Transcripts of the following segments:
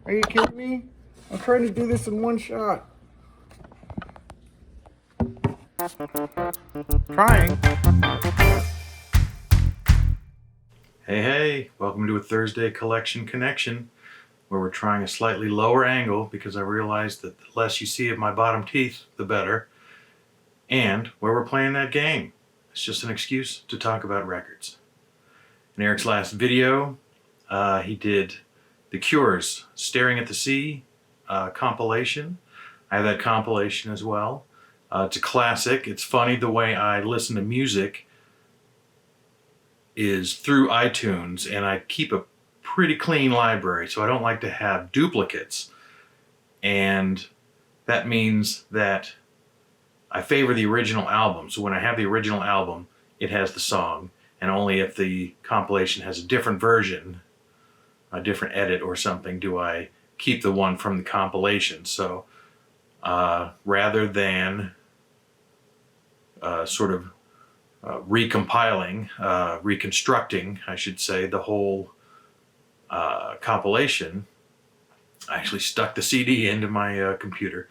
Are you kidding me? I'm trying to do this in one shot. Trying. Hey, welcome to a Thursday Collection Connection, where we're trying a slightly lower angle because I realized that the less you see of my bottom teeth, the better, and where we're playing that game. It's just an excuse to talk about records. In Eric's last video, he did The Cure's Staring at the Sea compilation. I have that compilation as well. It's a classic. It's funny the way I listen to music is through iTunes, and I keep a pretty clean library, so I don't like to have duplicates. And that means that I favor the original album. So when I have the original album, it has the song, and only if the compilation has a different version, a different edit or something, do I keep the one from the compilation. So rather than reconstructing, I should say, the whole compilation, I actually stuck the CD into my computer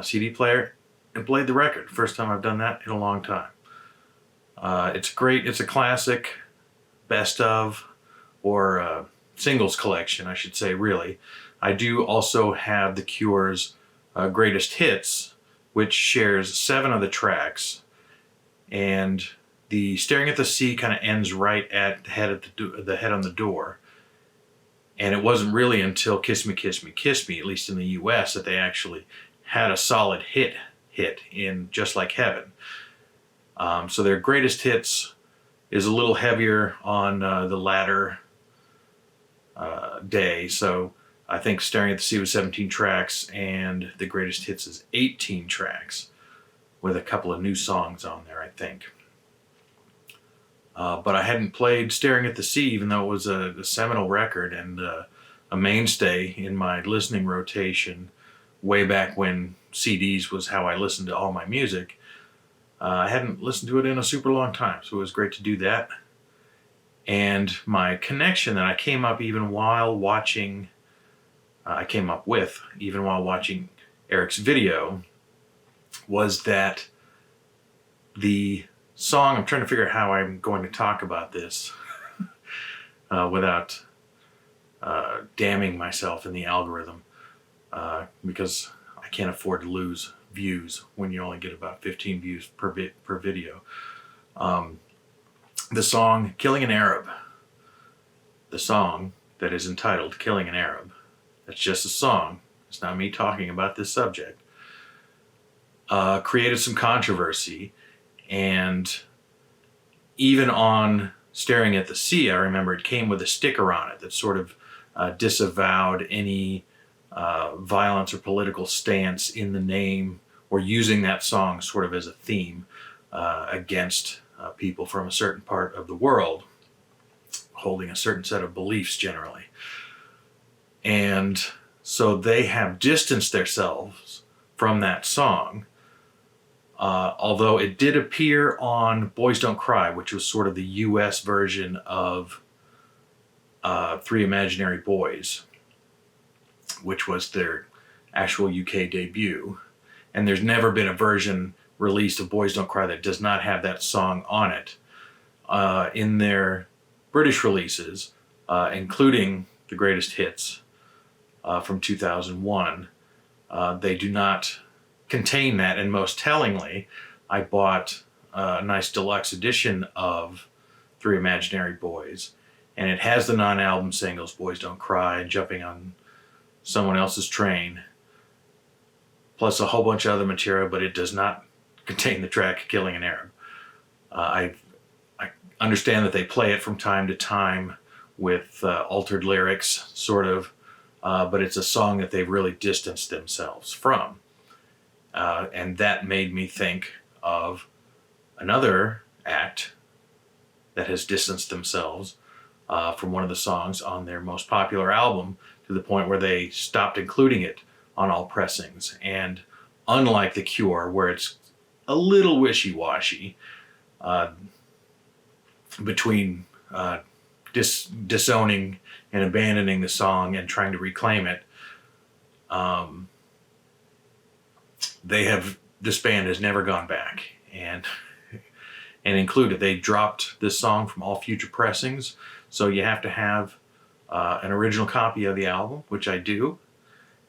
CD player and played the record. First time I've done that in a long time. It's great. It's a classic, best of, or singles collection, I should say, really. I do also have The Cure's greatest hits, which shares 7 of the tracks. And the Staring at the Sea kind of ends right at the head on the door. And it wasn't really until Kiss Me, Kiss Me, Kiss Me, at least in the US, that they actually had a solid hit in Just Like Heaven. So their greatest hits is a little heavier on the latter day. So I think Staring at the Sea was 17 tracks, and the greatest hits is 18 tracks, with a couple of new songs on there, I think. But I hadn't played Staring at the Sea, even though it was a seminal record and a mainstay in my listening rotation way back when CDs was how I listened to all my music. I hadn't listened to it in a super long time, so it was great to do that. And my connection that I came up with even while watching Eric's video was that the song, I'm trying to figure out how I'm going to talk about this without damning myself in the algorithm, because I can't afford to lose views when you only get about 15 views per video. The song Killing an Arab, the song that is entitled Killing an Arab, that's just a song, it's not me talking about this subject, created some controversy. And even on Staring at the Sea, I remember it came with a sticker on it that sort of disavowed any violence or political stance in the name, or using that song sort of as a theme against people from a certain part of the world, holding a certain set of beliefs generally. And so they have distanced themselves from that song. Although it did appear on Boys Don't Cry, which was sort of the US version of Three Imaginary Boys, which was their actual UK debut. And there's never been a version released of Boys Don't Cry that does not have that song on it. In their British releases, including the greatest hits from 2001, they do not contain that. And most tellingly, I bought a nice deluxe edition of Three Imaginary Boys, and it has the non-album singles Boys Don't Cry and Jumping on Someone Else's Train, plus a whole bunch of other material, but it does not contain the track Killing an Arab. I understand that they play it from time to time with altered lyrics, sort of, but it's a song that they've really distanced themselves from. And that made me think of another act that has distanced themselves from one of the songs on their most popular album, to the point where they stopped including it on all pressings. And unlike The Cure, where it's a little wishy-washy between disowning and abandoning the song and trying to reclaim it. This band has never gone back, and included, they dropped this song from all future pressings, so you have to have an original copy of the album, which I do.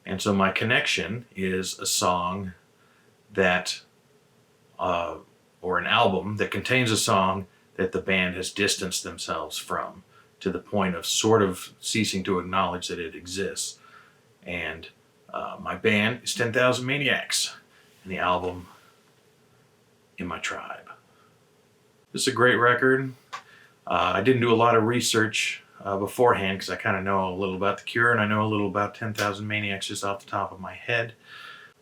And so my connection is a song that, or an album that contains a song that the band has distanced themselves from, to the point of sort of ceasing to acknowledge that it exists. And my band is 10,000 Maniacs, and the album, In My Tribe. This is a great record. I didn't do a lot of research beforehand, because I kind of know a little about The Cure, and I know a little about 10,000 Maniacs just off the top of my head.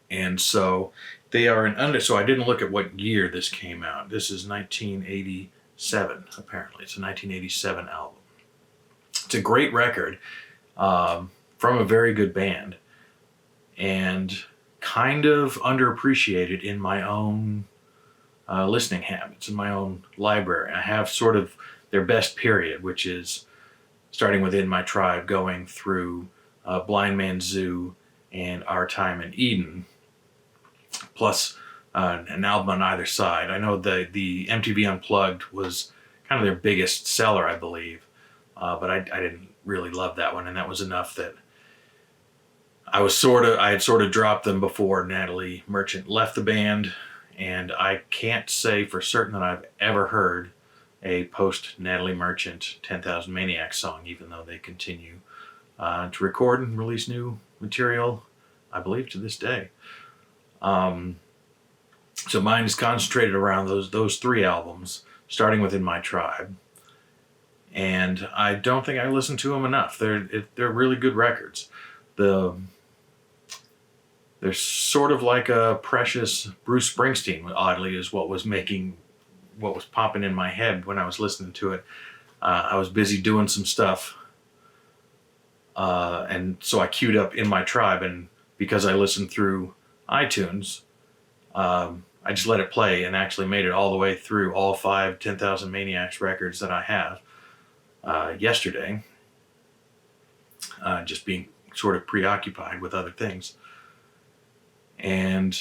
And so they are so I didn't look at what year this came out. This is 1987, apparently. It's a 1987 album. It's a great record from a very good band, and kind of underappreciated in my own listening habits, in my own library. I have sort of their best period, which is starting with In My Tribe, going through Blind Man's Zoo and Our Time in Eden, plus an album on either side. I know the MTV Unplugged was kind of their biggest seller, I believe, but I didn't really love that one, and that was enough that I had sort of dropped them before Natalie Merchant left the band, and I can't say for certain that I've ever heard a post-Natalie Merchant 10,000 Maniacs song, even though they continue to record and release new material, I believe, to this day. So mine is concentrated around those three albums, starting with In My Tribe. And I don't think I listened to them enough. They're really good records. They're sort of like a precious Bruce Springsteen, oddly, is what was popping in my head when I was listening to it. I was busy doing some stuff, and so I queued up In My Tribe, and because I listened through iTunes, I just let it play and actually made it all the way through all 5 10,000 Maniacs records that I have yesterday, just being sort of preoccupied with other things. And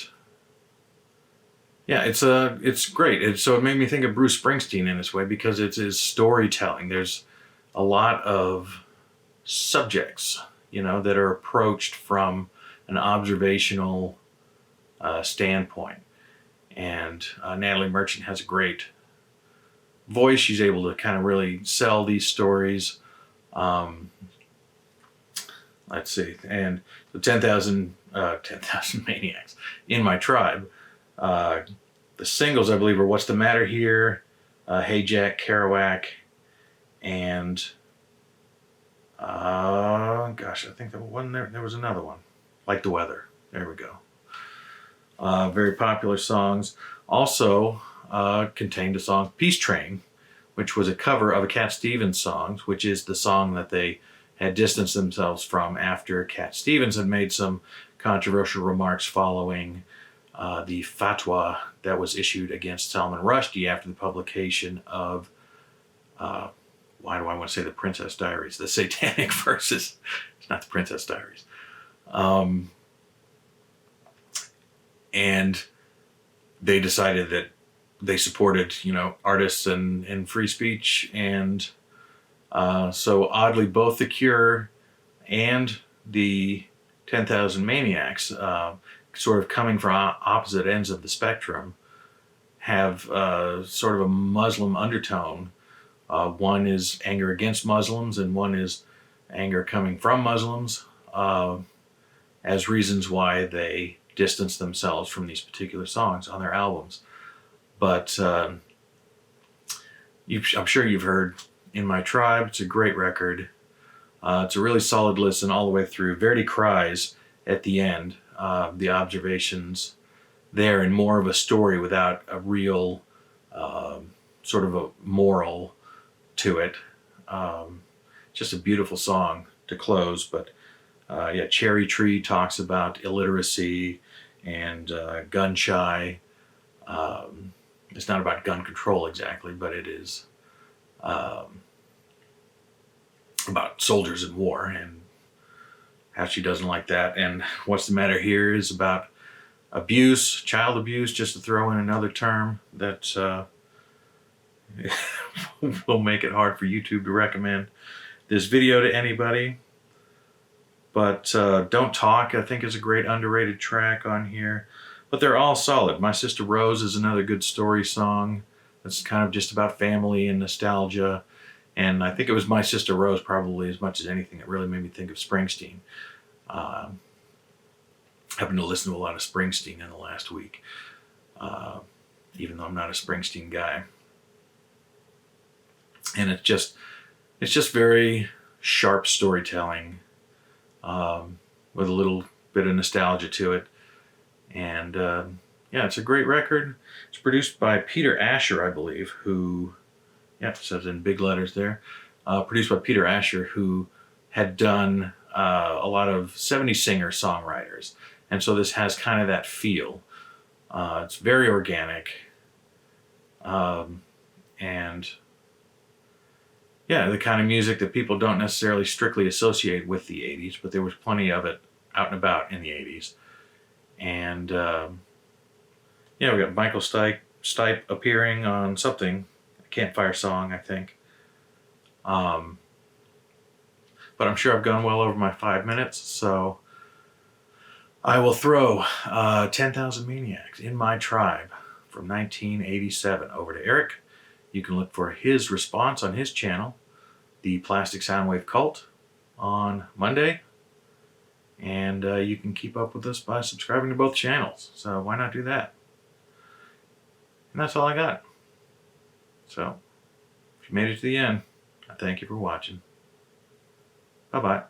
yeah, it's great. So it made me think of Bruce Springsteen in this way, because it's his storytelling. There's a lot of subjects, that are approached from an observational standpoint. And Natalie Merchant has a great voice. She's able to kind of really sell these stories. Let's see. And the 10,000 Maniacs, In My Tribe. The singles, I believe, are What's the Matter Here, Hey Jack Kerouac, and I think there was another one, Like the Weather. There we go. Very popular songs. Also contained a song, Peace Train, which was a cover of a Cat Stevens song, which is the song that they had distanced themselves from after Cat Stevens had made some controversial remarks following the fatwa that was issued against Salman Rushdie after the publication of, why do I want to say The Princess Diaries? The Satanic Verses. It's not The Princess Diaries. And they decided that they supported, artists and free speech. And so oddly, both The Cure and the 10,000 Maniacs, sort of coming from opposite ends of the spectrum, have sort of a Muslim undertone. One is anger against Muslims, and one is anger coming from Muslims, as reasons why they distance themselves from these particular songs on their albums. But I'm sure you've heard In My Tribe. It's a great record. It's a really solid listen all the way through. Verdi cries at the end. The observations there, and more of a story without a real sort of a moral to it. Just a beautiful song to close. But Cherry Tree talks about illiteracy and gun shy. It's not about gun control exactly, but it is about soldiers in war and how she doesn't like that. And What's the Matter Here is about abuse, child abuse, just to throw in another term that will make it hard for YouTube to recommend this video to anybody. But Don't Talk, I think, is a great underrated track on here. But they're all solid. My Sister Rose is another good story song that's kind of just about family and nostalgia. And I think it was My Sister Rose, probably as much as anything, that really made me think of Springsteen. Happened to listen to a lot of Springsteen in the last week, even though I'm not a Springsteen guy. And it's just very sharp storytelling, with a little bit of nostalgia to it. And yeah, it's a great record. It's produced by Peter Asher, I believe, who, yeah, it says in big letters there, produced by Peter Asher, who had done a lot of 70s singer-songwriters. And so this has kind of that feel. It's very organic. And yeah, the kind of music that people don't necessarily strictly associate with the 80s, but there was plenty of it out and about in the 80s. And yeah, we got Michael Stipe appearing on something, a campfire song, I think. But I'm sure I've gone well over my 5 minutes, so I will throw 10,000 Maniacs in My Tribe from 1987 over to Eric. You can look for his response on his channel, The Plastic Soundwave Cult, on Monday. And you can keep up with us by subscribing to both channels. So why not do that? And that's all I got. So, if you made it to the end, I thank you for watching. Bye-bye.